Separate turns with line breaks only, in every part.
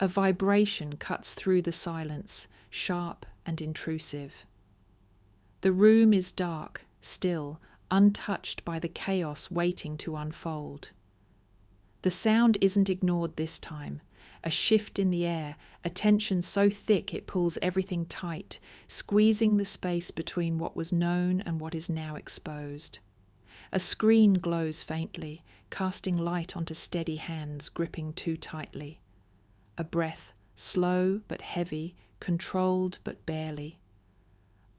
A vibration cuts through the silence, sharp and intrusive. The room is dark, still, untouched by the chaos waiting to unfold. The sound isn't ignored this time. A shift in the air, a tension so thick it pulls everything tight, squeezing the space between what was known and what is now exposed. A screen glows faintly, casting light onto steady hands gripping too tightly. A breath, slow but heavy, controlled but barely.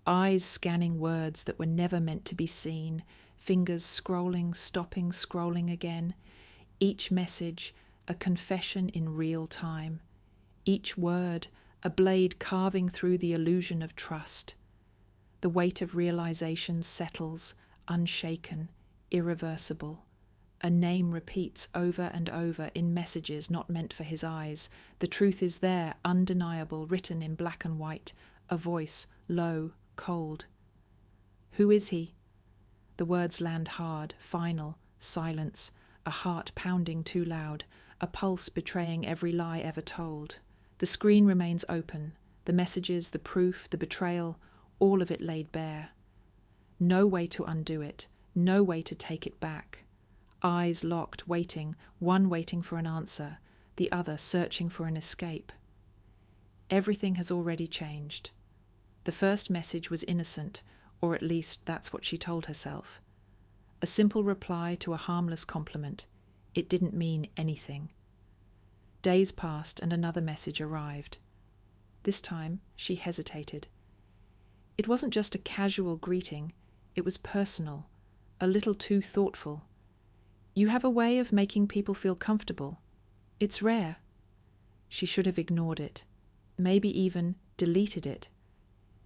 Eyes scanning words that were never meant to be seen, fingers scrolling, stopping, scrolling again. Each message, a confession in real time. Each word, a blade carving through the illusion of trust. The weight of realization settles, unshaken, irreversible. A name repeats over and over in messages not meant for his eyes. The truth is there, undeniable, written in black and white. A voice, low, cold. Who is he? The words land hard, final, silence, a heart pounding too loud, a pulse betraying every lie ever told. The screen remains open, the messages, the proof, the betrayal, all of it laid bare. No way to undo it, no way to take it back. Eyes locked, waiting, one waiting for an answer, the other searching for an escape. Everything has already changed. The first message was innocent, or at least that's what she told herself. A simple reply to a harmless compliment. It didn't mean anything. Days passed and another message arrived. This time she hesitated. It wasn't just a casual greeting, it was personal, a little too thoughtful. You have a way of making people feel comfortable. It's rare. She should have ignored it, maybe even deleted it.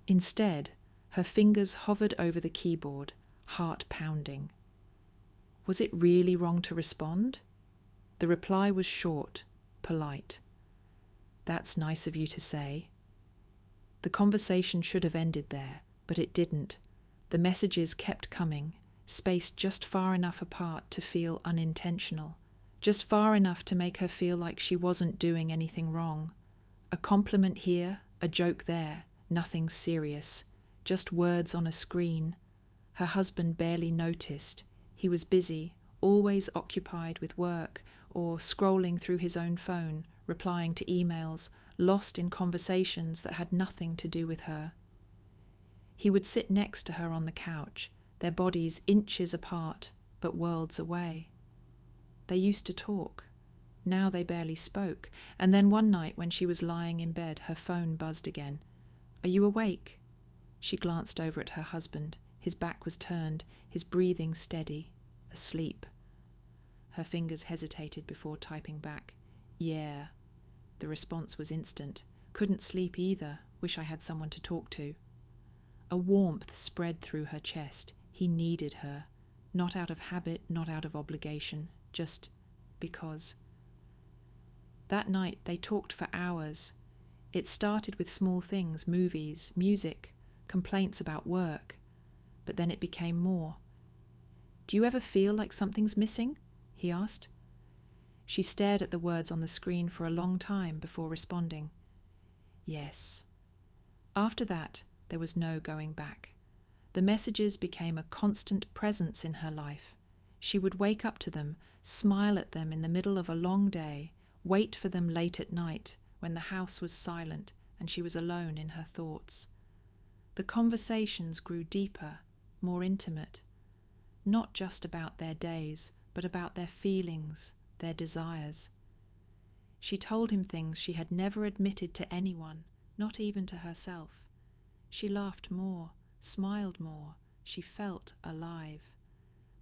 Instead, her fingers hovered over the keyboard, heart pounding. Was it really wrong to respond? The reply was short, polite. That's nice of you to say. The conversation should have ended there, but it didn't. The messages kept coming, spaced just far enough apart to feel unintentional, just far enough to make her feel like she wasn't doing anything wrong. A compliment here, a joke there, nothing serious, just words on a screen. Her husband barely noticed. He was busy, always occupied with work, or scrolling through his own phone, replying to emails, lost in conversations that had nothing to do with her. He would sit next to her on the couch, their bodies inches apart, but worlds away. They used to talk. Now they barely spoke, and then one night when she was lying in bed, her phone buzzed again. "Are you awake?" She glanced over at her husband. His back was turned, his breathing steady, asleep. Her fingers hesitated before typing back, "Yeah." The response was instant. "Couldn't sleep either. Wish I had someone to talk to." A warmth spread through her chest. He needed her. Not out of habit, not out of obligation. Just because. That night they talked for hours. It started with small things, movies, music, complaints about work. But then it became more. "Do you ever feel like something's missing?" he asked. She stared at the words on the screen for a long time before responding. Yes. After that, there was no going back. The messages became a constant presence in her life. She would wake up to them, smile at them in the middle of a long day, wait for them late at night when the house was silent and she was alone in her thoughts. The conversations grew deeper, more intimate, not just about their days, but about their feelings, their desires. She told him things she had never admitted to anyone, not even to herself. She laughed more, smiled more, she felt alive.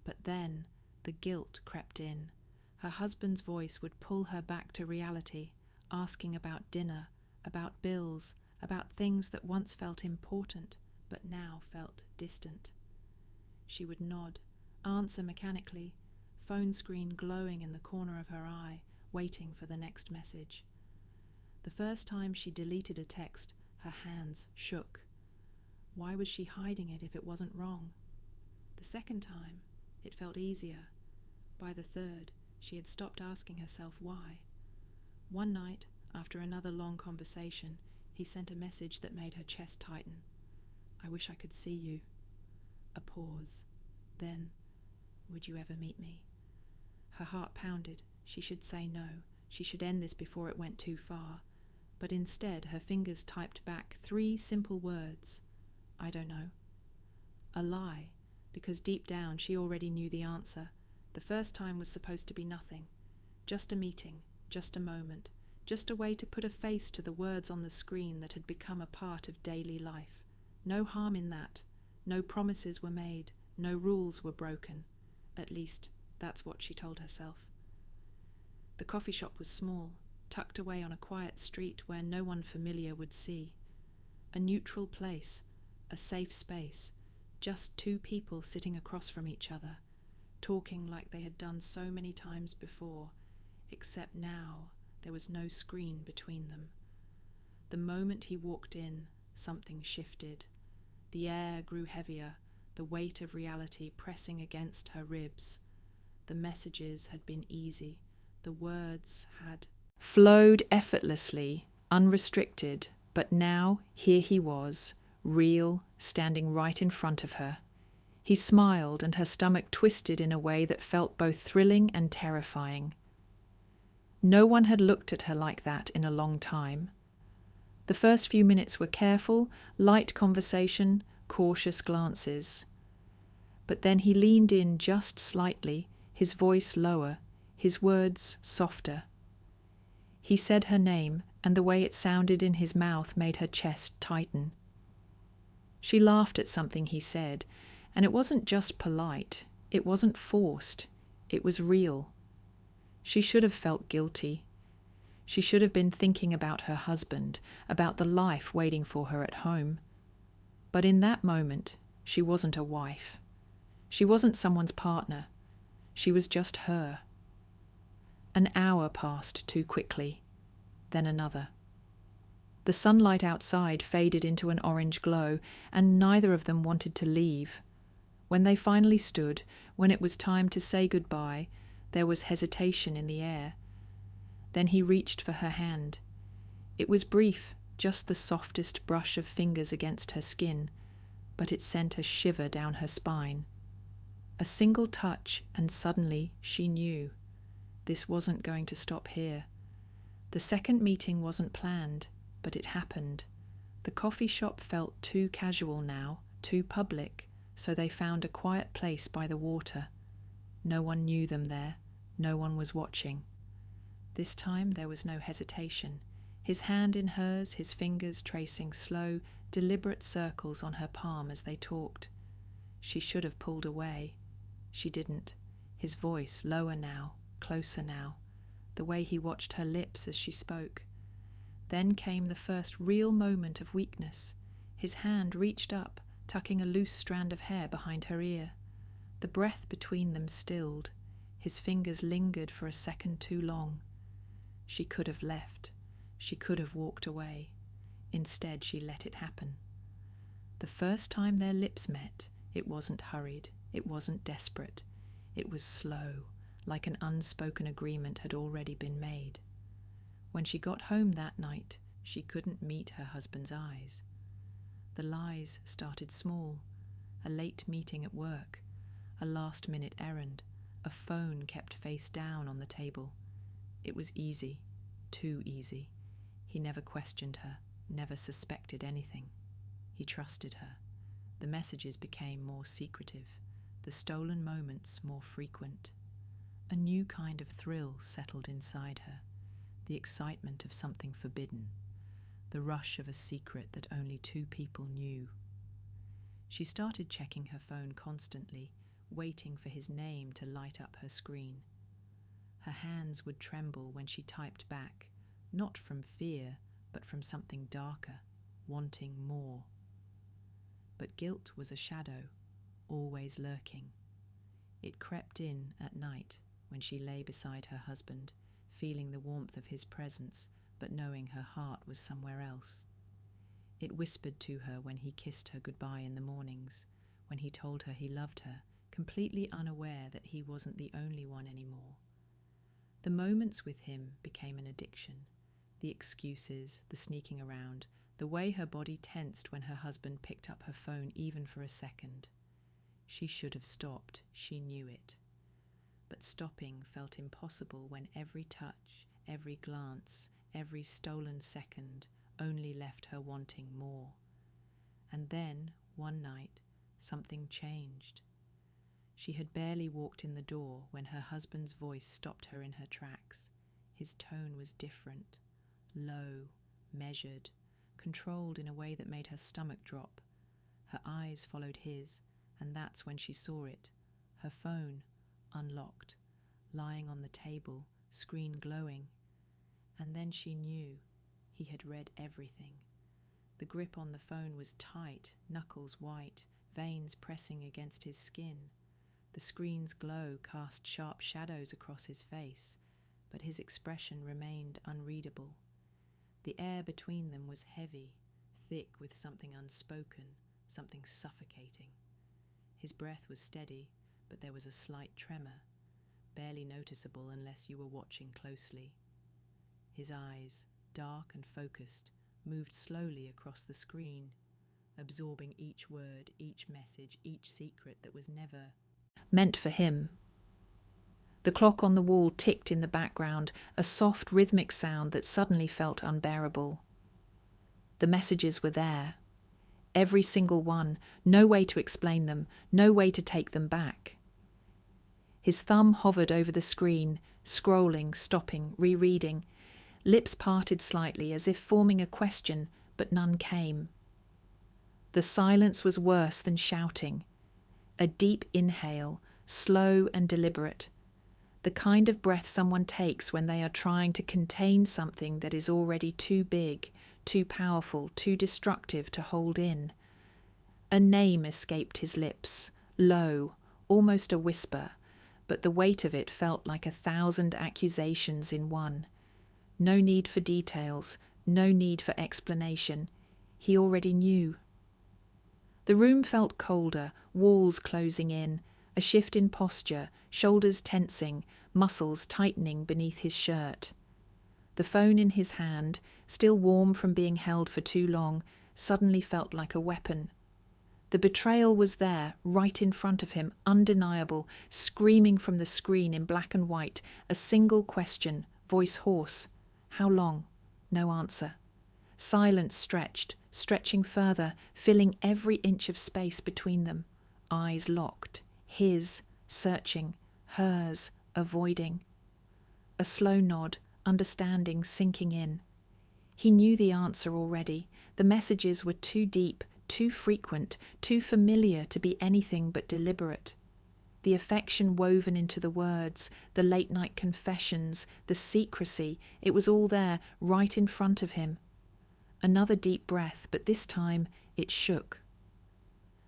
But then the guilt crept in. Her husband's voice would pull her back to reality, asking about dinner, about bills, about things that once felt important, but now felt distant. She would nod, answer mechanically, phone screen glowing in the corner of her eye, waiting for the next message. The first time she deleted a text, her hands shook. Why was she hiding it if it wasn't wrong? The second time, it felt easier. By the third, she had stopped asking herself why. One night, After another long conversation, he sent a message that made her chest tighten. "I wish I could see you." A pause. Then, "Would you ever meet me?" Her heart pounded. She should say no. She should end this before it went too far. But instead, her fingers typed back 3 simple words. "I don't know." A lie, because deep down she already knew the answer. The first time was supposed to be nothing. Just a meeting, just a moment, just a way to put a face to the words on the screen that had become a part of daily life. No harm in that. No promises were made. No rules were broken. At least, that's what she told herself. The coffee shop was small, tucked away on a quiet street where no one familiar would see. A neutral place, a safe space, just 2 people sitting across from each other, talking like they had done so many times before, except now there was no screen between them. The moment he walked in, something shifted. The air grew heavier, the weight of reality pressing against her ribs. The messages had been easy. The words had flowed effortlessly, unrestricted, but now here he was, real, standing right in front of her. He smiled, and her stomach twisted in a way that felt both thrilling and terrifying. No one had looked at her like that in a long time. The first few minutes were careful, light conversation, cautious glances. But then he leaned in just slightly, his voice lower, his words softer. He said her name, and the way it sounded in his mouth made her chest tighten. She laughed at something he said, and it wasn't just polite, it wasn't forced, it was real. She should have felt guilty. She should have been thinking about her husband, about the life waiting for her at home. But in that moment, she wasn't a wife. She wasn't someone's partner. She was just her. An hour passed too quickly, then another. The sunlight outside faded into an orange glow, and neither of them wanted to leave. When they finally stood, when it was time to say goodbye, there was hesitation in the air. Then he reached for her hand. It was brief, just the softest brush of fingers against her skin, but it sent a shiver down her spine. A single touch, and suddenly she knew. This wasn't going to stop here. The second meeting wasn't planned, but it happened. The coffee shop felt too casual now, too public, so they found a quiet place by the water. No one knew them there. No one was watching. This time there was no hesitation. His hand in hers, his fingers tracing slow, deliberate circles on her palm as they talked. She should have pulled away. She didn't. His voice lower now, closer now, the way he watched her lips as she spoke. Then came the first real moment of weakness. His hand reached up, tucking a loose strand of hair behind her ear. The breath between them stilled. His fingers lingered for a second too long. She could have left. She could have walked away. Instead, she let it happen. The first time their lips met, it wasn't hurried. It wasn't desperate. It was slow, like an unspoken agreement had already been made. When she got home that night, she couldn't meet her husband's eyes. The lies started small. A late meeting at work, a last-minute errand, a phone kept face down on the table. It was easy, too easy. He never questioned her, never suspected anything. He trusted her. The messages became more secretive, the stolen moments more frequent. A new kind of thrill settled inside her, the excitement of something forbidden, the rush of a secret that only 2 people knew. She started checking her phone constantly, waiting for his name to light up her screen. Her hands would tremble when she typed back, not from fear, but from something darker, wanting more. But guilt was a shadow, always lurking. It crept in at night when she lay beside her husband, feeling the warmth of his presence, but knowing her heart was somewhere else. It whispered to her when he kissed her goodbye in the mornings, when he told her he loved her, completely unaware that he wasn't the only one anymore. The moments with him became an addiction, The excuses, the sneaking around, the way her body tensed when her husband picked up her phone even for a second. She should have stopped, she knew it. But stopping felt impossible when every touch, every glance, every stolen second only left her wanting more. And then, one night, something changed. She had barely walked in the door when her husband's voice stopped her in her tracks. His tone was different, low, measured, controlled in a way that made her stomach drop. Her eyes followed his, and that's when she saw it. Her phone, unlocked, lying on the table, screen glowing. And then she knew he had read everything. The grip on the phone was tight, knuckles white, veins pressing against his skin. The screen's glow cast sharp shadows across his face, but his expression remained unreadable. The air between them was heavy, thick with something unspoken, something suffocating. His breath was steady, but there was a slight tremor, barely noticeable unless you were watching closely. His eyes, dark and focused, moved slowly across the screen, absorbing each word, each message, each secret that was never meant for him. The clock on the wall ticked in the background, a soft rhythmic sound that suddenly felt unbearable. The messages were there. Every single one, no way to explain them, no way to take them back. His thumb hovered over the screen, scrolling, stopping, rereading. Lips parted slightly as if forming a question, but none came. The silence was worse than shouting. A deep inhale, slow and deliberate. The kind of breath someone takes when they are trying to contain something that is already too big, too powerful, too destructive to hold in. A name escaped his lips, low, almost a whisper, but the weight of it felt like 1,000 accusations in one. No need for details, no need for explanation. He already knew. The room felt colder, walls closing in, a shift in posture, shoulders tensing, muscles tightening beneath his shirt. The phone in his hand, still warm from being held for too long, suddenly felt like a weapon. The betrayal was there, right in front of him, undeniable, screaming from the screen in black and white, a single question, voice hoarse. How long? No answer. Silence stretched, stretching further, filling every inch of space between them. Eyes locked. His, searching. Hers, avoiding. A slow nod, understanding sinking in. He knew the answer already. The messages were too deep, too frequent, too familiar to be anything but deliberate. The affection woven into the words, the late-night confessions, the secrecy, it was all there, right in front of him. Another deep breath, but this time it shook.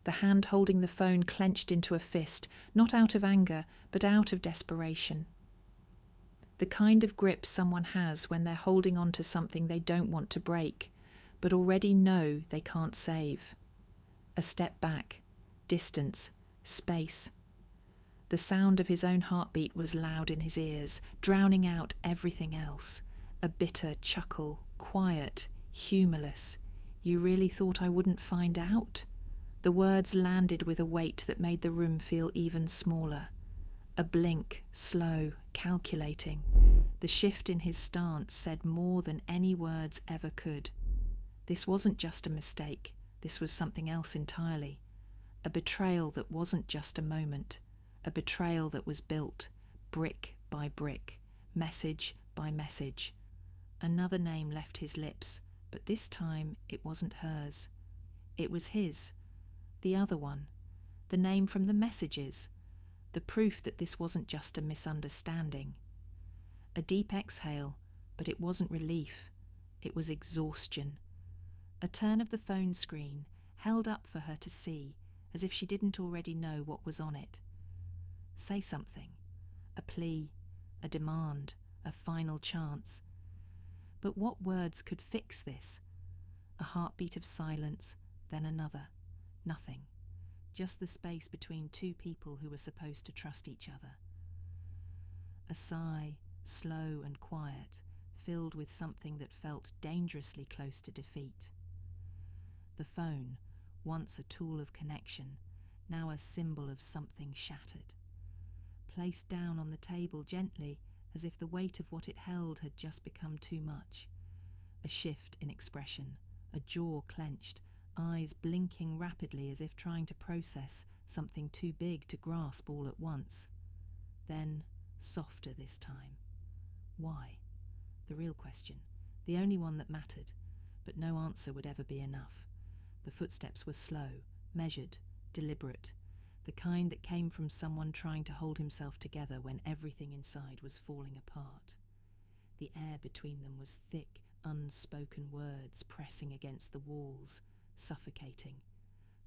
The hand holding the phone clenched into a fist, not out of anger, but out of desperation. The kind of grip someone has when they're holding on to something they don't want to break, but already know they can't save. A step back, distance, space. The sound of his own heartbeat was loud in his ears, drowning out everything else. A bitter chuckle, quiet, humorless. You really thought I wouldn't find out? The words landed with a weight that made the room feel even smaller. A blink, slow, calculating. The shift in his stance said more than any words ever could. This wasn't just a mistake. This was something else entirely. A betrayal that wasn't just a moment. A betrayal that was built, brick by brick, message by message. Another name left his lips, but this time it wasn't hers. It was his. The other one. The name from the messages. The proof that this wasn't just a misunderstanding. A deep exhale, but it wasn't relief. It was exhaustion. A turn of the phone screen, held up for her to see, as if she didn't already know what was on it. Say something. A plea, a demand, a final chance. But what words could fix this? A heartbeat of silence, then another. Nothing. Just the space between two people who were supposed to trust each other. A sigh, slow and quiet,
filled with something that felt dangerously close to defeat. The phone, once a tool of connection, now a symbol of something shattered. Placed down on the table gently, as if the weight of what it held had just become too much. A shift in expression, a jaw clenched, eyes blinking rapidly as if trying to process something too big to grasp all at once. Then, softer this time. Why? The real question, the only one that mattered, but no answer would ever be enough. The footsteps were slow, measured, deliberate, the kind that came from someone trying to hold himself together when everything inside was falling apart. The air between them was thick, unspoken words pressing against the walls, suffocating.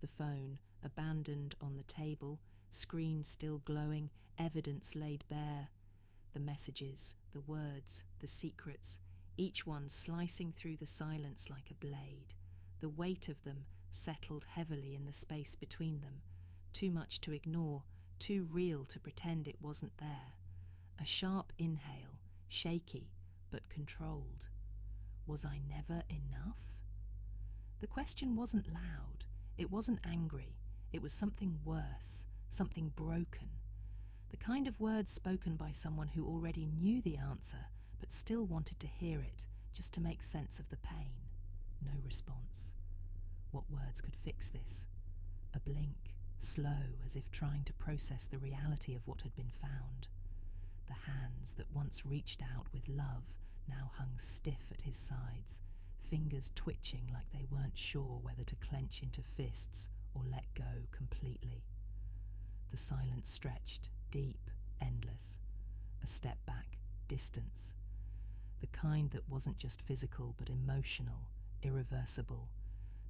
The phone, abandoned on the table, screen still glowing, evidence laid bare. The messages, the words, the secrets, each one slicing through the silence like a blade. The weight of them settled heavily in the space between them, too much to ignore, too real to pretend it wasn't there. A sharp inhale, shaky but controlled. Was I never enough? The question wasn't loud, it wasn't angry, it was something worse, something broken. The kind of words spoken by someone who already knew the answer but still wanted to hear it, just to make sense of the pain. No response. What words could fix this? A blink, slow as if trying to process the reality of what had been found. The hands that once reached out with love now hung stiff at his sides, fingers twitching like they weren't sure whether to clench into fists or let go completely. The silence stretched, deep, endless. A step back, distance. The kind that wasn't just physical but emotional, irreversible.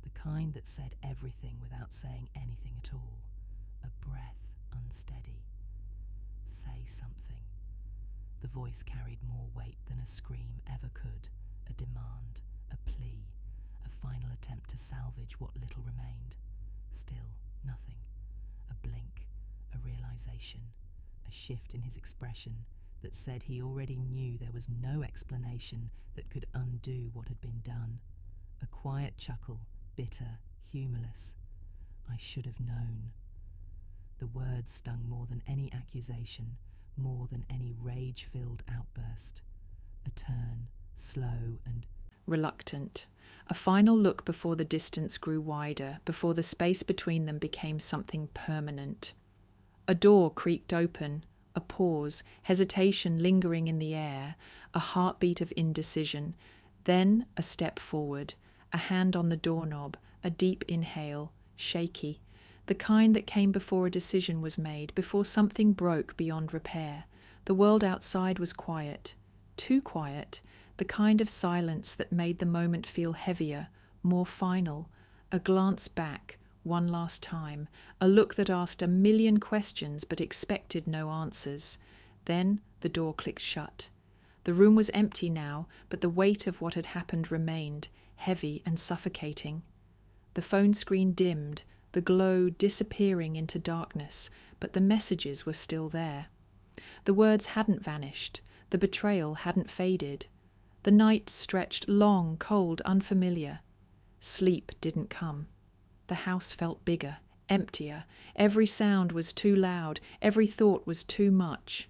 The kind that said everything without saying anything at all. A breath unsteady. Say something. The voice carried more weight than a scream ever could, a demand, a plea, a final attempt to salvage what little remained. Still, nothing. A blink, a realization, a shift in his expression that said he already knew there was no explanation that could undo what had been done. A quiet chuckle, bitter, humorless. I should have known. The words stung more than any accusation, more than any rage-filled outburst. A turn, slow and
reluctant. A final look before the distance grew wider, before the space between them became something permanent. A door creaked open, a pause, hesitation lingering in the air, a heartbeat of indecision, then a step forward, a hand on the doorknob, a deep inhale, shaky, the kind that came before a decision was made, before something broke beyond repair. The world outside was quiet, too quiet, the kind of silence that made the moment feel heavier, more final, a glance back, one last time, a look that asked a million questions but expected no answers. Then the door clicked shut. The room was empty now, but the weight of what had happened remained, heavy and suffocating. The phone screen dimmed, the glow disappearing into darkness, but the messages were still there. The words hadn't vanished, the betrayal hadn't faded. The night stretched long, cold, unfamiliar. Sleep didn't come. The house felt bigger, emptier. Every sound was too loud, every thought was too much.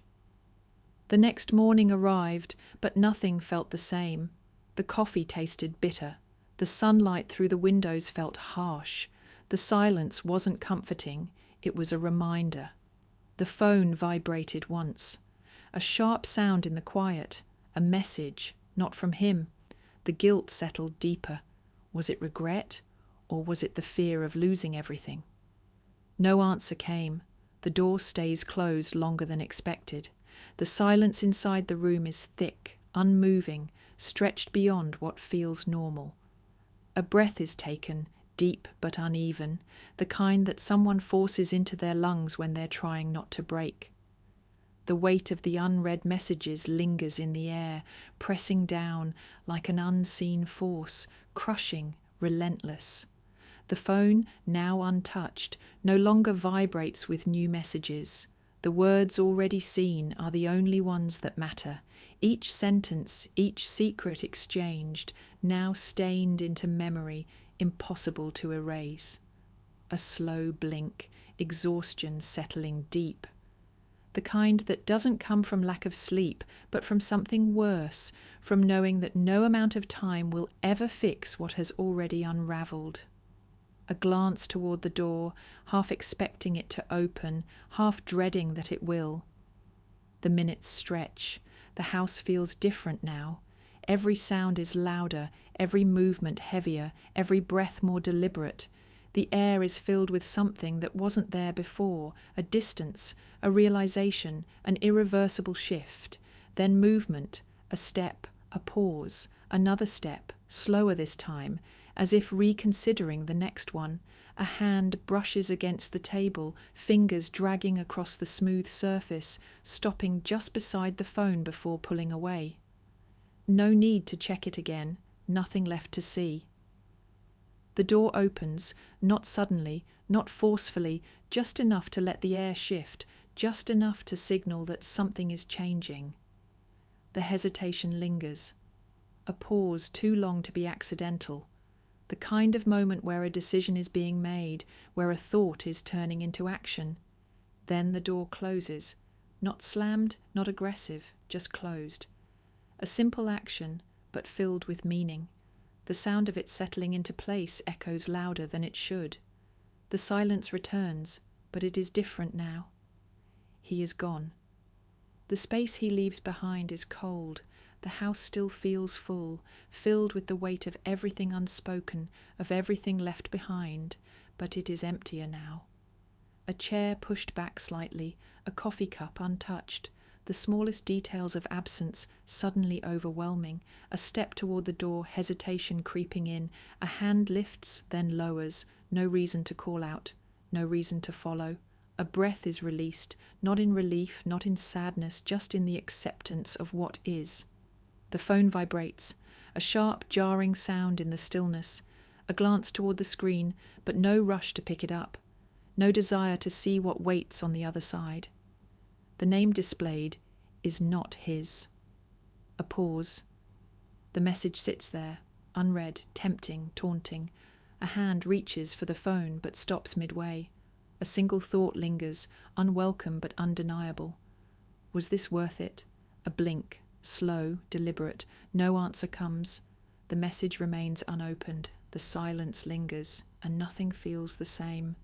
The next morning arrived, but nothing felt the same. The coffee tasted bitter. The sunlight through the windows felt harsh. The silence wasn't comforting, it was a reminder. The phone vibrated once. A sharp sound in the quiet, a message, not from him. The guilt settled deeper. Was it regret, or was it the fear of losing everything? No answer came. The door stays closed longer than expected. The silence inside the room is thick, unmoving, stretched beyond what feels normal. A breath is taken, deep but uneven, the kind that someone forces into their lungs when they're trying not to break. The weight of the unread messages lingers in the air, pressing down like an unseen force, crushing, relentless. The phone, now untouched, no longer vibrates with new messages. The words already seen are the only ones that matter. Each sentence, each secret exchanged, now stained into memory, impossible to erase. A slow blink, exhaustion settling deep. The kind that doesn't come from lack of sleep, but from something worse, from knowing that no amount of time will ever fix what has already unravelled. A glance toward the door, half expecting it to open, half dreading that it will. The minutes stretch. The house feels different now. Every sound is louder, every movement heavier, every breath more deliberate. The air is filled with something that wasn't there before, a distance, a realization, an irreversible shift. Then movement, a step, a pause, another step, slower this time, as if reconsidering the next one. A hand brushes against the table, fingers dragging across the smooth surface, stopping just beside the phone before pulling away. No need to check it again, nothing left to see. The door opens, not suddenly, not forcefully, just enough to let the air shift, just enough to signal that something is changing. The hesitation lingers. A pause too long to be accidental. The kind of moment where a decision is being made, where a thought is turning into action. Then the door closes. Not slammed, not aggressive, just closed. A simple action, but filled with meaning. The sound of it settling into place echoes louder than it should. The silence returns, but it is different now. He is gone. The space he leaves behind is cold. The house still feels full, filled with the weight of everything unspoken, of everything left behind, but it is emptier now. A chair pushed back slightly, a coffee cup untouched, the smallest details of absence suddenly overwhelming, a step toward the door, hesitation creeping in, a hand lifts, then lowers, no reason to call out, no reason to follow. A breath is released, not in relief, not in sadness, just in the acceptance of what is. The phone vibrates, a sharp, jarring sound in the stillness, a glance toward the screen, but no rush to pick it up, no desire to see what waits on the other side. The name displayed is not his. A pause. The message sits there, unread, tempting, taunting. A hand reaches for the phone but stops midway. A single thought lingers, unwelcome but undeniable. Was this worth it? A blink, slow, deliberate. No answer comes. The message remains unopened. The silence lingers, and nothing feels the same.